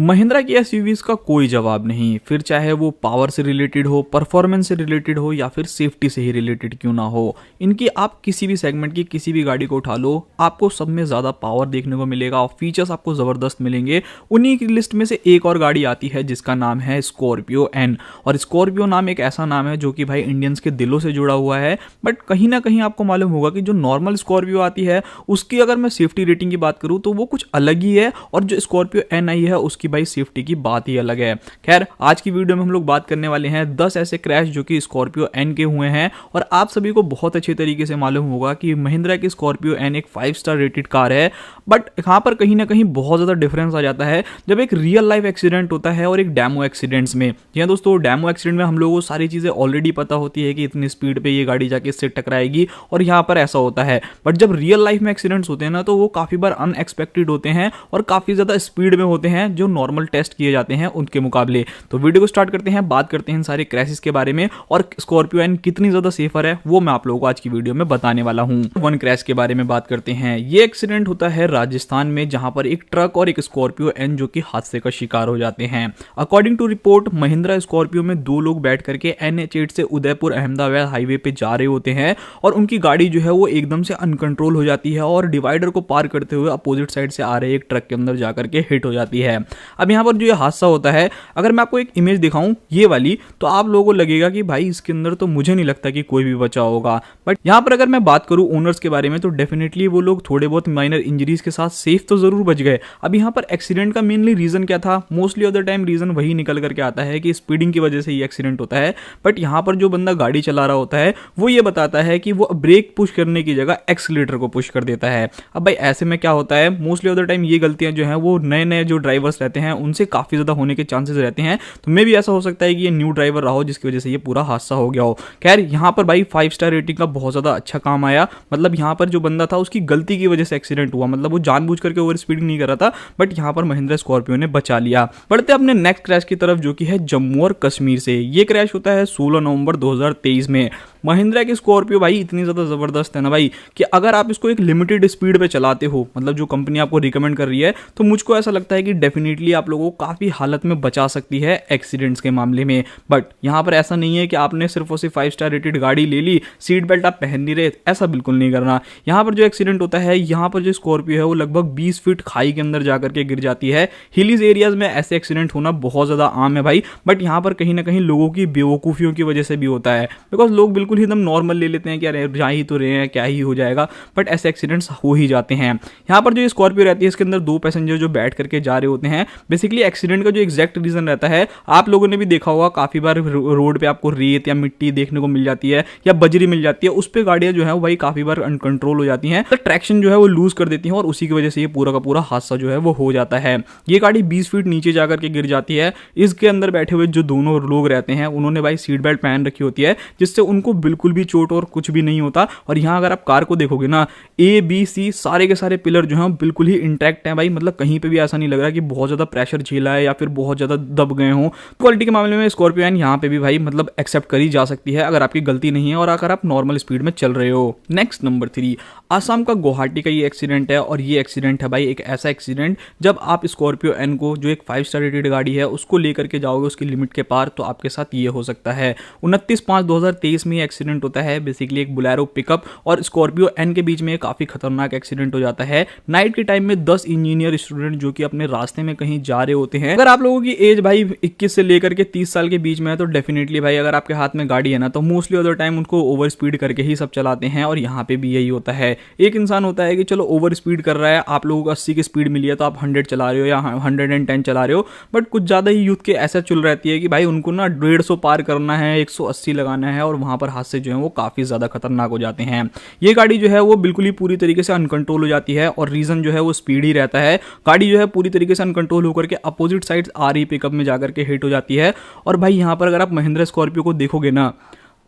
महिंद्रा की एसयूवीज का कोई जवाब नहीं, फिर चाहे वो पावर से रिलेटेड हो, परफॉर्मेंस से रिलेटेड हो या फिर सेफ्टी से ही रिलेटेड क्यों ना हो। इनकी आप किसी भी सेगमेंट की किसी भी गाड़ी को उठा लो, आपको सब में ज़्यादा पावर देखने को मिलेगा और फीचर्स आपको ज़बरदस्त मिलेंगे। उन्हीं की लिस्ट में से एक और गाड़ी आती है जिसका नाम है स्कॉर्पियो एन। और स्कॉर्पियो नाम एक ऐसा नाम है जो कि भाई इंडियंस के दिलों से जुड़ा हुआ है। बट कहीं ना कहीं आपको मालूम होगा कि जो नॉर्मल स्कॉर्पियो आती है उसकी अगर मैं सेफ्टी रेटिंग की बात करूँ तो वो कुछ अलग ही है, और जो स्कॉर्पियो एन आई है उसकी भाई सेफ्टी की बात ही अलग है। खैर, आज की वीडियो में हम लोग बात करने वाले हैं 10 ऐसे क्रैश जो कि स्कॉर्पियो एन के हुए हैं। और आप सभी को बहुत अच्छे तरीके से मालूम होगा कि महिंद्रा की स्कॉर्पियो एन एक 5 स्टार रेटेड कार है। बट यहाँ पर कहीं ना कहीं बहुत ज़्यादा डिफरेंस आ जाता है जब एक रियल लाइफ एक्सीडेंट होता है और एक डेमो एक्सीडेंट्स में। जी दोस्तों, डेमो एक्सीडेंट में हम लोगों को सारी चीज़ें ऑलरेडी पता होती है कि इतनी स्पीड पे ये गाड़ी जाके इससे टकराएगी और यहाँ पर ऐसा होता है। बट जब रियल लाइफ में एक्सीडेंट्स होते हैं ना, तो वो काफ़ी बार अनएक्सपेक्टेड होते हैं और काफ़ी ज़्यादा स्पीड में होते हैं जो नॉर्मल टेस्ट किए जाते हैं उनके मुकाबले। तो वीडियो को स्टार्ट करते हैं, बात करते हैं इन सारे क्रैशेस के बारे में और स्कॉर्पियो एन कितनी ज़्यादा सेफर है वो मैं आप लोगों को आज की वीडियो में बताने वाला हूँ। वन क्रैश के बारे में बात करते हैं। ये एक्सीडेंट होता है राजस्थान में, जहां पर एक ट्रक और एक स्कॉर्पियो एन जो कि हादसे का शिकार हो जाते हैं। According to report, Mahindra Scorpio में 2 लोग बैठ करके NH8 से उदयपुर अहमदाबाद हाईवे पे जा रहे होते हैं और उनकी गाड़ी जो है वो एकदम से अनकंट्रोल हो जाती है और डिवाइडर को पार करते हुए अपोजिट साइड से आ रहे एक ट्रक के अंदर जाकर के हिट हो जाती है। अब यहाँ पर जो ये हादसा होता है, अगर मैं आपको एक इमेज दिखाऊं ये वाली, तो आप लोगों को लगेगा कि भाई इसके अंदर तो मुझे नहीं लगता कि कोई भी बचा होगा। बट यहाँ पर अगर मैं बात करूं ओनर्स के बारे में, तो डेफिनेटली वो लोग थोड़े बहुत माइनर इंजरीज के साथ सेफ तो जरूर बच गए। अब यहाँ पर एक्सीडेंट का मेनली रीजन क्या था? Mostly of the time reason वही निकल करके आता है कि स्पीडिंग की वजह से ये एक्सीडेंट होता है। बट यहाँ पर जो बंदा गाड़ी चला रहा होता है वो ये बताता है कि वो ब्रेक पुश करने की जगह एक्सीलेटर को पुश कर देता है। अब भाई ऐसे में क्या होता है, मोस्टली ऑफ द टाइम ये गलतियां जो है वो नए नए जो ड्राइवर्स रहते हैं उनसे काफी ज्यादा होने के चांसेस रहते हैं। तो मे भी ऐसा हो सकता है कि ये न्यू ड्राइवर रहा हो जिसकी वजह से ये पूरा हादसा हो गया हो। खैर, यहाँ पर भाई 5 स्टार रेटिंग का बहुत ज्यादा अच्छा काम आया। मतलब यहाँ पर जो बंदा था उसकी गलती की वजह से एक्सीडेंट हुआ, मतलब वो जानबूझ करके ओवर स्पीडिंग नहीं कर रहा था, बट यहाँ पर महिंद्रा स्कॉर्पियो ने बचा लिया। बढ़ते अपने नेक्स्ट क्रैश की तरफ जो कि है जम्मू और कश्मीर से। ये क्रैश होता है 16 नवंबर 2023 में। महिंद्रा की स्कॉर्पियो भाई इतनी ज़्यादा ज़बरदस्त है ना भाई कि अगर आप इसको एक लिमिटेड स्पीड पे चलाते हो, मतलब जो कंपनी आपको रिकमेंड कर रही है, तो मुझको ऐसा लगता है कि डेफिनेटली आप लोगों को काफ़ी हालत में बचा सकती है एक्सीडेंट्स के मामले में। बट यहाँ पर ऐसा नहीं है कि आपने सिर्फ और सिर्फ 5 स्टार रेटेड गाड़ी ले ली, सीट बेल्ट आप पहन नहीं रहे, ऐसा बिल्कुल नहीं करना। यहाँ पर जो एक्सीडेंट होता है, यहाँ पर जो स्कॉर्पियो है वो लगभग 20 फीट खाई के अंदर जाकर के गिर जाती है। हिलीज एरियाज में ऐसे एक्सीडेंट होना बहुत ज़्यादा आम है भाई। बट यहाँ पर कहीं ना कहीं लोगों की बेवकूफ़ियों की वजह से भी होता है, बिकॉज लोग बिल्कुल ही एकदम नॉर्मल ले लेते हैं कि अरे जा ही तो रहे हैं, क्या ही हो जाएगा। बट ऐसे एक्सीडेंट्स हो ही जाते हैं। यहाँ पर जो स्कॉर्पियो रहती है इसके अंदर 2 पैसेंजर जो बैठ करके जा रहे होते हैं। बेसिकली एक्सीडेंट का जो एग्जैक्ट रीजन रहता है, आप लोगों ने भी देखा होगा, काफी बार रोड पे आपको रेत या मिट्टी देखने को मिल जाती है या बजरी मिल जाती है, उस पर गाड़ियां जो है वो भाई काफी बार अनकंट्रोल हो जाती हैं, तो ट्रैक्शन जो है वो लूज कर देती हैं और उसी की वजह से ये पूरा का पूरा हादसा जो है वो हो जाता है। ये गाड़ी 20 फीट नीचे जाकर के गिर जाती है। इसके अंदर बैठे हुए जो दोनों लोग रहते हैं उन्होंने भाई सीट बेल्ट पहन रखी होती है, जिससे उनको बिल्कुल भी चोट और कुछ भी नहीं होता। और यहाँ अगर आप कार को देखोगे ना, ABC सारे के सारे पिलर जो हैं बिल्कुल ही इंटैक्ट हैं भाई। मतलब कहीं पे भी ऐसा नहीं लग रहा कि बहुत ज़्यादा प्रेशर झेला है या फिर बहुत ज़्यादा दब गए हों। क्वालिटी के मामले में स्कॉर्पियो एन यहाँ पे भी भाई मतलब एक्सेप्ट करी जा सकती है अगर आपकी गलती नहीं है और अगर आप नॉर्मल स्पीड में चल रहे हो। नेक्स्ट नंबर 3, आसाम का गुवाहाटी का ये एक्सीडेंट है। और ये एक्सीडेंट है भाई एक ऐसा एक्सीडेंट, जब आप स्कॉर्पियो एन को, जो एक 5 स्टार रेटेड गाड़ी है, उसको लेकर के जाओगे उसकी लिमिट के पार, तो आपके साथ ये हो सकता है। 29/5/2023 में ये एक्सीडेंट होता है। बेसिकली एक बुलेरो पिकअप और स्कॉर्पियो एन के बीच में काफ़ी खतरनाक एक्सीडेंट हो जाता है। नाइट के टाइम में 10 इंजीनियर स्टूडेंट जो कि अपने रास्ते में कहीं जा रहे होते हैं। अगर आप लोगों की एज भाई 21 से लेकर के 30 साल के बीच में है, तो डेफिनेटली भाई अगर आपके हाथ में गाड़ी है ना, तो मोस्टली ऑफ द टाइम उनको ओवर स्पीड करके ही सब चलाते हैं। और यहाँ पे भी यही होता है। एक इंसान होता है कि चलो ओवर स्पीड कर रहा है, आप लोगों को 80 की स्पीड मिली है तो आप 100 चला रहे हो या 110 चला रहे हो। बट कुछ ज़्यादा ही यूथ के ऐसा चल रहती है कि भाई उनको ना 150 पार करना है, 180 लगाना है, और वहाँ पर हादसे जो है वो काफ़ी ज़्यादा खतरनाक हो जाते हैं। ये गाड़ी जो है वो बिल्कुल ही पूरी तरीके से अनकंट्रोल हो जाती है और रीज़न जो है वो स्पीड ही रहता है। गाड़ी जो है पूरी तरीके से अनकंट्रोल होकर के अपोजिट साइड आ रही पिकअप में जाकर के हिट हो जाती है। और भाई यहाँ पर अगर आप महिंद्रा स्कॉर्पियो को देखोगे ना,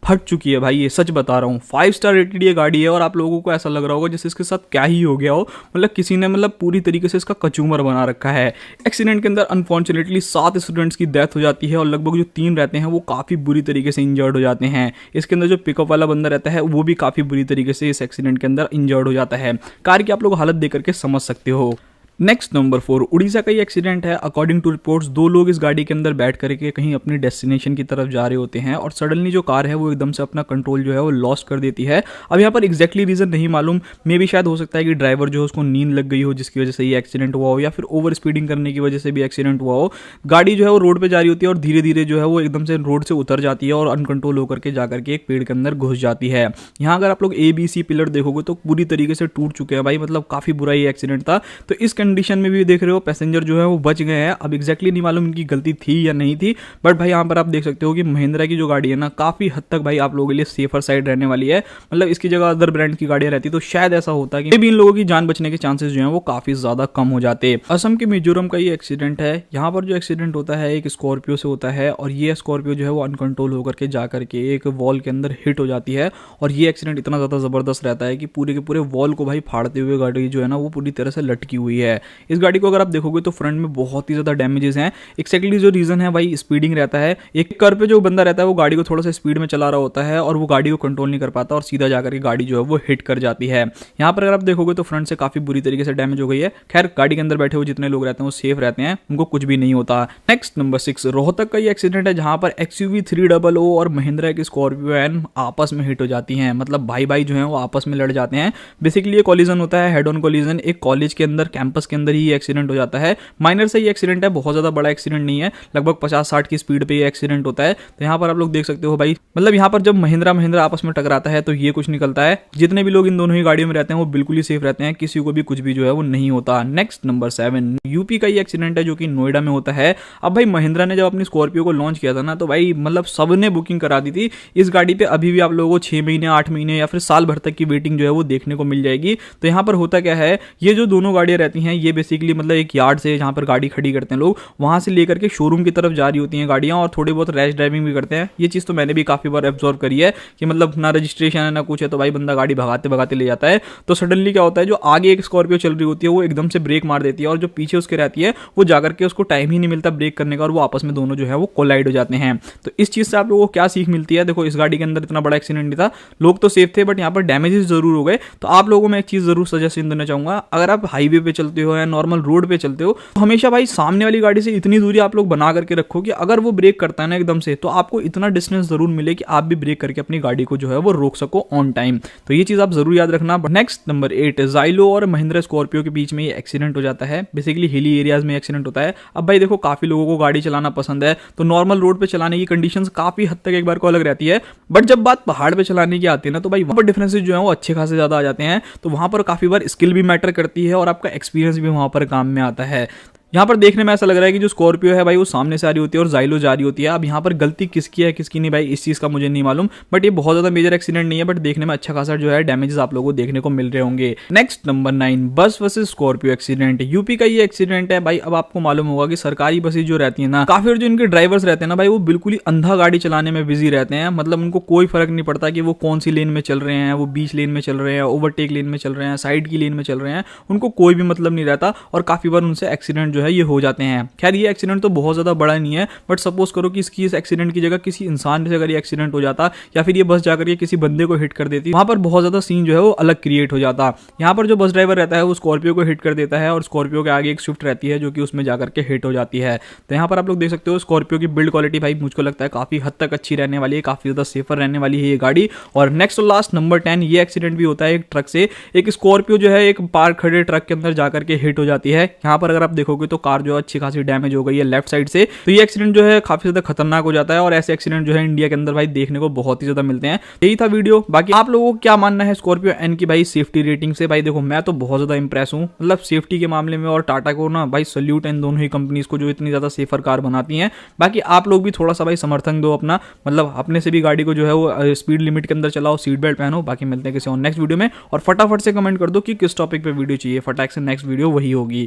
फट चुकी है भाई, ये सच बता रहा हूँ। 5 स्टार रेटेड ये गाड़ी है और आप लोगों को ऐसा लग रहा होगा जैसे इसके साथ क्या ही हो गया हो। मतलब किसी ने मतलब पूरी तरीके से इसका कचूमर बना रखा है। एक्सीडेंट के अंदर अनफॉर्चुनेटली 7 स्टूडेंट्स की डेथ हो जाती है और लगभग जो 3 रहते हैं वो काफ़ी बुरी तरीके से इंजर्ड हो जाते हैं। इसके अंदर जो पिकअप वाला बंदा रहता है वो भी काफ़ी बुरी तरीके से इस एक्सीडेंट के अंदर इंजर्ड हो जाता है। कार की आप लोग हालत देख करके समझ सकते हो। नेक्स्ट नंबर 4, उड़ीसा का ही एक्सीडेंट है। अकॉर्डिंग टू रिपोर्ट्स 2 लोग इस गाड़ी के अंदर बैठ करके कहीं अपनी डेस्टिनेशन की तरफ जा रहे होते हैं और सडनली जो कार है वो एकदम से अपना कंट्रोल जो है वो लॉस्ट कर देती है। अब यहाँ पर एग्जैक्टली रीजन नहीं मालूम, मे भी शायद हो सकता है कि ड्राइवर जो है उसको नींद लग गई हो जिसकी वजह से ये एक्सीडेंट हुआ हो, या फिर ओवर स्पीडिंग करने की वजह से भी एक्सीडेंट हुआ हो। गाड़ी जो है वो रोड पर जा रही होती है और धीरे धीरे जो है वो एकदम से रोड से उतर जाती है और अनकंट्रोल होकर के जाकर के एक पेड़ के अंदर घुस जाती है। यहाँ अगर आप लोग ABC पिलर देखोगे तो पूरी तरीके से टूट चुके हैं भाई, मतलब काफी बुरा ये एक्सीडेंट था। तो इस कंडीशन में भी देख रहे हो पैसेंजर जो है वो बच गए हैं। अब एग्जैक्टली नहीं मालूम इनकी गलती थी या नहीं थी, बट भाई यहाँ पर आप देख सकते हो कि महिंद्रा की जो गाड़ी है ना काफी हद तक भाई आप लोगों के लिए सेफर साइड रहने वाली है। मतलब इसकी जगह अदर ब्रांड की गाड़ियां रहती तो शायद ऐसा होता कि भी इन लोगों की जान बचने के चांसेस जो है वो काफी ज्यादा कम हो जाते। असम के मिजोरम का ये एक्सीडेंट है। यहाँ पर जो एक्सीडेंट होता है एक स्कॉर्पियो से होता है और ये स्कॉर्पियो जो है वो अनकंट्रोल होकर के जाकर के एक वॉल के अंदर हिट हो जाती है और ये एक्सीडेंट इतना ज्यादा जबरदस्त रहता है कि पूरे के पूरे वॉल को भाई फाड़ते हुए गाड़ी जो है ना वो पूरी तरह से लटकी हुई है। इस गाड़ी को अगर आप देखोगे तो फ्रंट में बहुत ही ज्यादा डैमेजेस हैं। एक्जैक्टली जो रीजन है भाई स्पीडिंग रहता है। एक कर्व पे जो बंदा रहता है वो गाड़ी को थोड़ा सा स्पीड में चला रहा होता है और वो गाड़ी को कंट्रोल नहीं कर पाता और सीधा जाकर के गाड़ी जो है वो हिट कर जाती है। यहाँ पर अगर आप देखोगे तो फ्रंट से काफी बुरी तरीके से डैमेज हो गई है। खैर गाड़ी के अंदर बैठे हुए जितने लोग रहते हैं वो सेफ रहते हैं, उनको कुछ भी नहीं होता। नेक्स्ट नंबर 6, रोहतक का ये एक्सीडेंट है जहां पर XUV 300 और महिंद्रा की स्कॉर्पियो एन आपस में हिट हो जाती हैं। मतलब भाई भाई जो है वो आपस में लड़ जाते हैं। बेसिकली ये कॉलिजन होता है, हेड ऑन कॉलिजन। एक कॉलेज के अंदर कैंपस के अंदर ही एक्सीडेंट हो जाता है। माइनर से ये एक्सीडेंट है, बहुत ज्यादा बड़ा एक्सीडेंट नहीं है, लगभग 50-60 की स्पीड पे ये एक्सीडेंट होता है। तो यहाँ पर आप लोग देख सकते हो भाई, मतलब यहाँ पर जब महिंद्रा आपस में टकराता है तो ये कुछ निकलता है। जितने भी लोग इन दोनों ही गाड़ियों में रहते हैं वो बिल्कुल ही सेफ रहते हैं, किसी को भी कुछ भी जो है वो नहीं होता। नेक्स्ट नंबर 7, यूपी का ये एक्सीडेंट है जो कि नोएडा में होता है। अब भाई महिंद्रा ने जब अपनी स्कॉर्पियो को लॉन्च किया था ना तो भाई मतलब सबने बुकिंग करा दी थी। इस गाड़ी पे अभी भी आप लोगों को 6 महीने 8 महीने या फिर साल भर तक की वेटिंग जो है वो देखने को मिल जाएगी। तो यहाँ पर होता क्या है, ये जो दोनों गाड़ियां रहती हैं ये बेसिकली मतलब एक यार्ड से जहाँ पर गाड़ी खड़ी करते हैं लोग, वहां से लेकर के शोरूम की तरफ जा रही होती हैं गाड़ियां और थोड़ी बहुत रैश ड्राइविंग भी करते हैं। ये चीज तो मैंने भी काफी बार ऑब्जर्व करी है कि मतलब ना रजिस्ट्रेशन है ना कुछ है तो भाई बंदा गाड़ी भगाते भगाते ले जाता है। तो सडनली क्या होता है, जो आगे एक स्कॉर्पियो चल रही होती है वो एकदम से ब्रेक मार देती है और जो पीछे उसके रहती है वो जाकर के उसको टाइम ही नहीं मिलता ब्रेक करने का और वो आपस में दोनों जो है वो कोलाइड हो जाते हैं। तो इस चीज से आप लोगों को क्या सीख मिलती है, देखो इस गाड़ी के अंदर इतना बड़ा एक्सीडेंट नहीं था, लोग तो सेफ थे बट यहाँ पर डैमेजेस जरूर हो गए। तो आप लोगों में एक चीज जरूर सजेशन देना चाहूंगा, अगर आप हाईवे पे चलते हो या नॉर्मल रोड पे चलते हो तो हमेशा भाई सामने वाली गाड़ी से इतनी दूरी आप लोग बना करके रखो कि अगर वो ब्रेक करता है ना एकदम से तो आपको इतना डिस्टेंस जरूर मिले कि आप भी ब्रेक करके अपनी गाड़ी को जो है वो रोक सको ऑन टाइम। तो ये चीज आप जरूर याद रखना। नेक्स्ट नंबर 8, जाइलो और महिंद्रा स्कॉर्पियो के बीच में ये एक्सीडेंट हो जाता है। बेसिकली हिली एरियाज में एक्सीडेंट होता है। अब भाई देखो काफी लोगों को गाड़ी चलाना पसंद है तो नॉर्मल रोड पे चलाने की कंडीशंस काफी हद तक एक बार को अलग रहती है, बट जब बात पहाड़ पे चलाने की आती है ना तो भाई वहां पर डिफरेंसेस जो है वो अच्छे खासे ज्यादा आ जाते हैं। तो वहां पर काफी बार स्किल भी मैटर करती है और आपका एक्सपीरियंस भी वहां पर काम में आता है। यहाँ पर देखने में ऐसा लग रहा है कि जो स्कॉर्पियो है भाई वो सामने से आ रही होती है और जाइलो जा रही होती है। अब यहाँ पर गलती किसकी है किसकी नहीं भाई इस चीज का मुझे नहीं मालूम, बट ये बहुत ज्यादा मेजर एक्सीडेंट नहीं है, बट देखने में अच्छा खासा जो है डैमेजेस आप लोगों को देखने को मिल रहे होंगे। नेक्स्ट नंबर 9, बस वर्सेस स्कॉर्पियो एक्सीडेंट। यूपी का ये एक्सीडेंट है भाई। अब आपको मालूम होगा कि सरकारी बसेज जो रहती है ना, काफी जो इनके ड्राइवर्स रहते हैं ना भाई वो बिल्कुल ही अंधा गाड़ी चलाने में बिजी रहते हैं। मतलब उनको कोई फर्क नहीं पड़ता कि वो कौन सी लेन में चल रहे हैं, वो बीच लेन में चल रहे हैं, ओवरटेक लेन में चल रहे हैं, साइड की लेन में चल रहे हैं, उनको कोई भी मतलब नहीं रहता और काफी बार उनसे एक्सीडेंट जो है ये हो जाते हैं। खैर ये एक्सीडेंट तो बहुत ज्यादा बड़ा नहीं है, बट सपोज करो कि इसकी इस एक्सीडेंट की जगह किसी इंसान से अगर ये एक्सीडेंट हो जाता या फिर ये बस जाकर के किसी बंदे को हिट कर देती, वहां पर बहुत ज्यादा सीन जो है वो अलग क्रिएट हो जाता। यहाँ पर जो बस ड्राइवर रहता है वो स्कॉर्पियो को हिट कर देता है और स्कॉर्पियो के आगे एक स्विफ्ट रहती है जो कि उसमें जाकर के हिट हो जाती है। तो यहाँ पर आप लोग देख सकते हो स्कॉर्पियो की बिल्ड क्वालिटी भाई मुझको लगता है काफी हद तक अच्छी रहने वाली है, काफी ज्यादा सेफर रहने वाली है ये गाड़ी। और नेक्स्ट और लास्ट नंबर 10, ये एक्सीडेंट भी होता है एक ट्रक से। एक स्कॉर्पियो जो है एक पार्क खड़े ट्रक के अंदर जाकर के हिट हो जाती है। यहाँ पर अगर आप देखोगे तो कार जो अच्छी खासी डैमेज हो गई है लेफ्ट साइड से। तो ये एक्सीडेंट जो है काफी ज्यादा खतरनाक हो जाता है और ऐसे एक्सीडेंट जो है इंडिया के अंदर भाई देखने को बहुत ही ज्यादा मिलते हैं। यही था वीडियो। बाकी आप लोगों को क्या मानना है स्कॉर्पियो एन की भाई सेफ्टी रेटिंग से? भाई देखो मैं तो बहुत ज्यादा इंप्रेस हूं, मतलब सेफ्टी के मामले में, और टाटा को ना भाई सल्यूट इन दोनों ही कंपनीज को जो इतनी ज्यादा सेफर कार बनाती हैं। बाकी आप लोग भी थोड़ा सा भाई समर्थन दो अपना, मतलब अपने से भी गाड़ी को जो है वो स्पीड लिमिट के अंदर चलाओ, सीट बेल्ट पहनो। बाकी मिलते हैं किसी और नेक्स्ट वीडियो में और फटाफट से कमेंट कर दो कि किस टॉपिक पे वीडियो चाहिए, फटाक से नेक्स्ट वीडियो वही होगी।